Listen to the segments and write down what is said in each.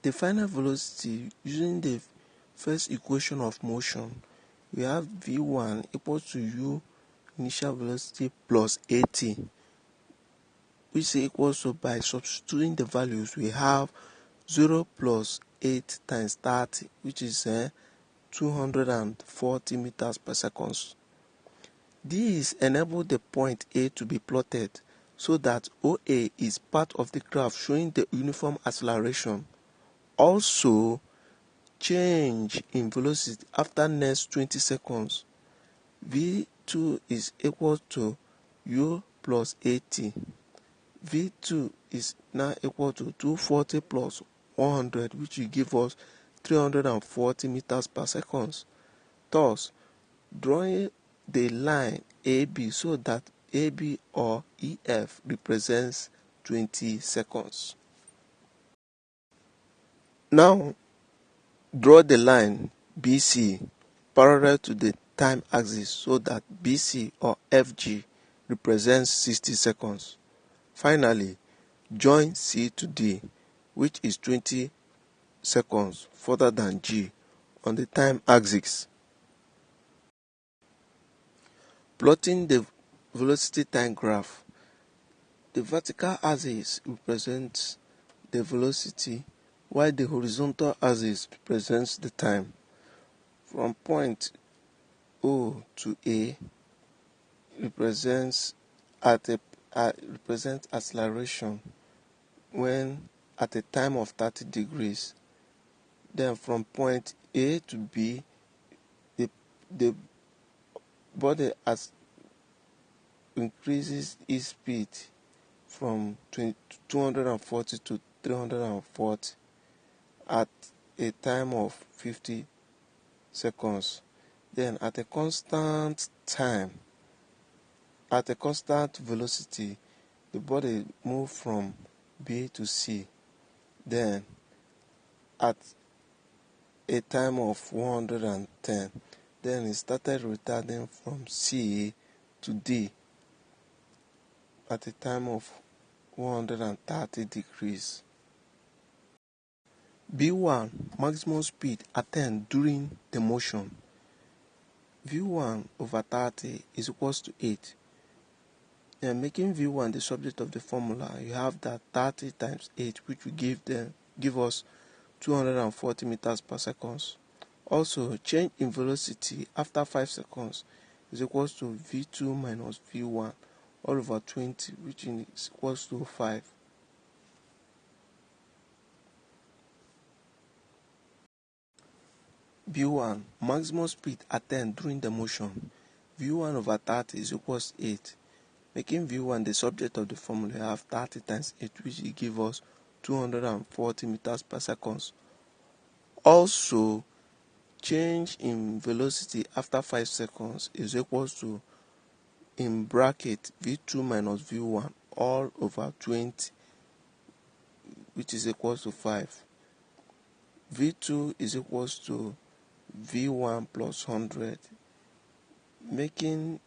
the final velocity using the first equation of motion, we have v1 equals to u initial velocity plus at, which is equals to, by substituting the values, we have 0 plus 8 times 30, which is 240 meters per second. This enables the point A to be plotted so that OA is part of the graph showing the uniform acceleration. Also, change in velocity after next 20 seconds. V2 is equal to U plus 80. V2 is now equal to 240 plus 100, which will give us 340 meters per second. Thus, drawing the line AB so that AB or EF represents 20 seconds. Now, draw the line BC parallel to the time axis so that BC or FG represents 60 seconds. Finally, join C to D, which is 20 seconds further than G on the time axis. Plotting the velocity time graph. The vertical axis represents the velocity, while the horizontal axis represents the time. From point O to A represents acceleration when at a time of 30 degrees. Then from point A to B, the body increases its speed from 240 to 340 at a time of 50 seconds. Then at a constant velocity, the body moves from B to C. Then at a time of 110, then it started retarding from C to D at a time of 130 degrees. B1 maximum speed attained during the motion. V1 over 30 is equals to 8. Then making V1 the subject of the formula, you have that 30 times 8, which will give us 240 meters per second. Also, change in velocity after 5 seconds is equals to V2 minus V1 all over 20, which is equals to 5. B1 maximum speed attained during the motion. V1 over 30 is equals to 8. Making V1 the subject of the formula, you have 30 times 8, which will give us 240 meters per second. Also, change in velocity after 5 seconds is equals to, in bracket, V2 minus V1 all over 20, which is equals to 5. V2 is equals to V1 plus 100, making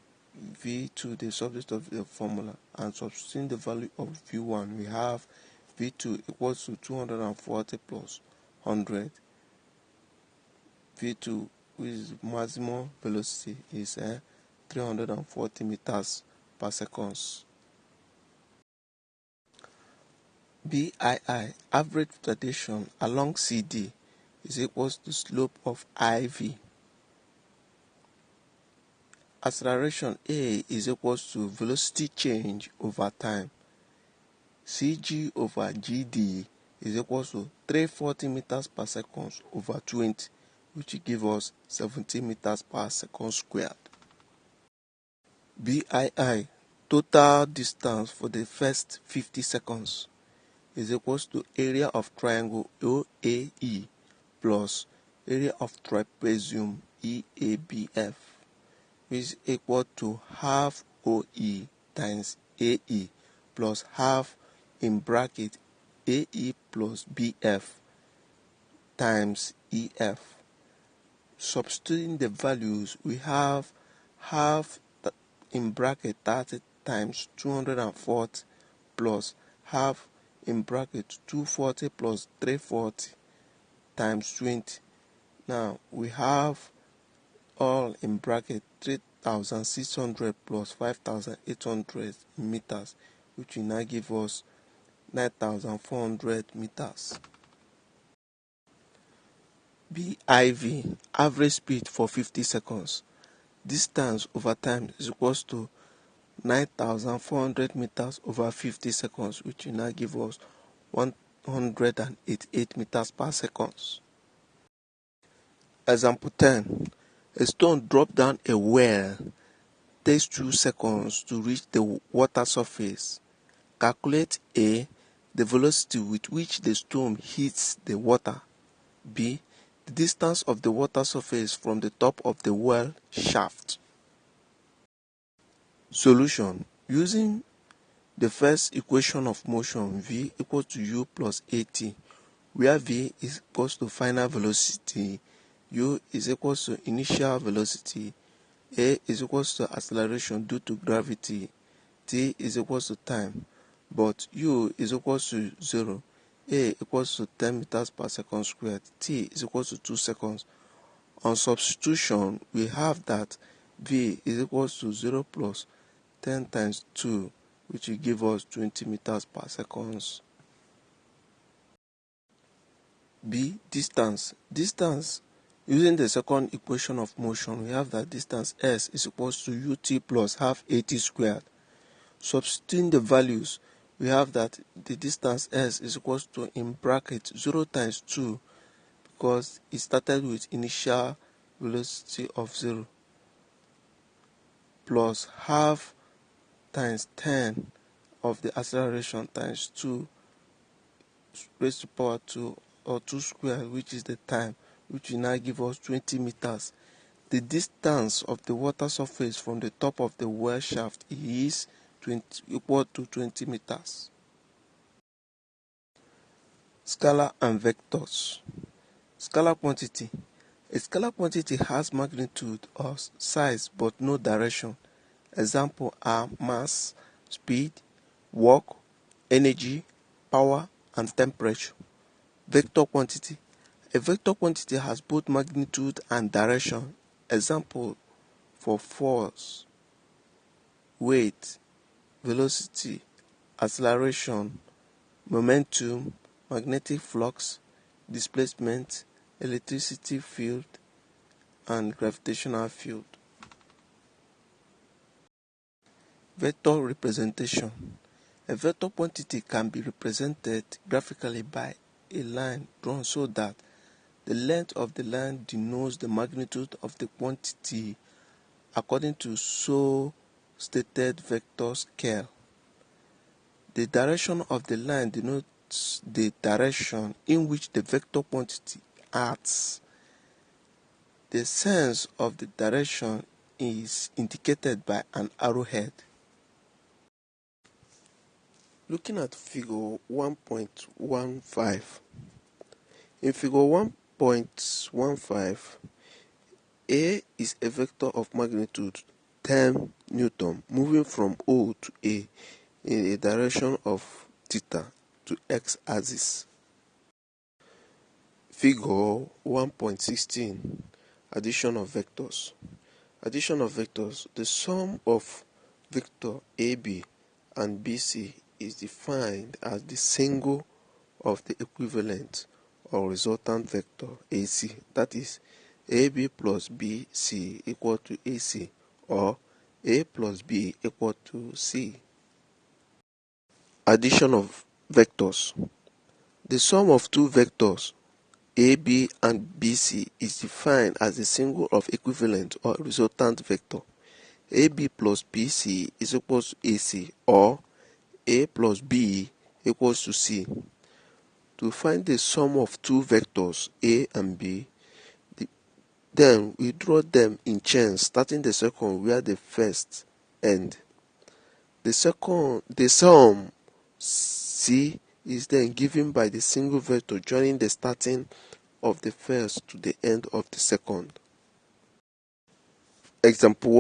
V2 the subject of the formula and substituting the value of V1, we have V2 equals to 240 plus 100. V2, which is maximum velocity, is 340 meters per second. BII, average retardation along CD, is equals to slope of IV. Acceleration A is equals to velocity change over time. CG over GD is equals to 340 meters per second over 20, which will give us 70 meters per second squared. BII, total distance for the first 50 seconds, is equals to area of triangle OAE plus area of trapezium EABF, which is equal to half OE times AE plus half in bracket AE plus BF times EF. Substituting the values, we have half in bracket 30 times 240 plus half in bracket 240 plus 340 times 20. Now we have all in bracket 3,600 plus 5,800 meters, which will now give us 9,400 meters. BIV, average speed for 50 seconds. Distance over time is equals to 9,400 meters over 50 seconds, which will now give us 188 meters per second. Example 10. A stone dropped down a well takes 2 seconds to reach the water surface. Calculate A. The velocity with which the stone hits the water. B. The distance of the water surface from the top of the well shaft. Solution. Using the first equation of motion, V equals to U plus AT, where V is equals to final velocity, U is equals to initial velocity, A is equals to acceleration due to gravity, T is equals to time, but U is equals to 0, A equals to 10 meters per second squared, T is equals to 2 seconds. On substitution, we have that V is equals to 0 plus 10 times 2, which will give us 20 meters per second. B. Distance. Using the second equation of motion, we have that distance S is equals to UT plus half AT squared. Substituting the values, we have that the distance S is equals to, in bracket, 0 times 2, because it started with initial velocity of 0, plus half times 10 of the acceleration times 2 raised to power 2, or 2 squared, which is the time, which will now give us 20 meters. The distance of the water surface from the top of the well shaft is equal to 20 meters. Scalar and vectors. Scalar quantity. A scalar quantity has magnitude or size but no direction. Example are mass, speed, work, energy, power, and temperature. Vector quantity. A vector quantity has both magnitude and direction. Example for force, weight, velocity, acceleration, momentum, magnetic flux, displacement, electricity field, and gravitational field. Vector representation. A vector quantity can be represented graphically by a line drawn so that the length of the line denotes the magnitude of the quantity according to so stated vector scale. The direction of the line denotes the direction in which the vector quantity acts. The sense of the direction is indicated by an arrowhead. Looking at figure 1.15. In figure 1.15, A is a vector of magnitude 10 Newton moving from O to A in a direction of theta to x-axis. Figure 1.16. Addition of vectors. Addition of vectors. The sum of vector AB and BC is defined as the single of the equivalent or resultant vector AC, that is AB plus BC equal to AC, or A plus B equal to C. Addition of vectors. The sum of two vectors AB and BC is defined as the single of equivalent or resultant vector. AB plus BC is equal to AC, or A plus B equals to C. To find the sum of two vectors A and B, then we draw them in chains, starting the second where the first end. The sum C is then given by the single vector joining the starting of the first to the end of the second. Example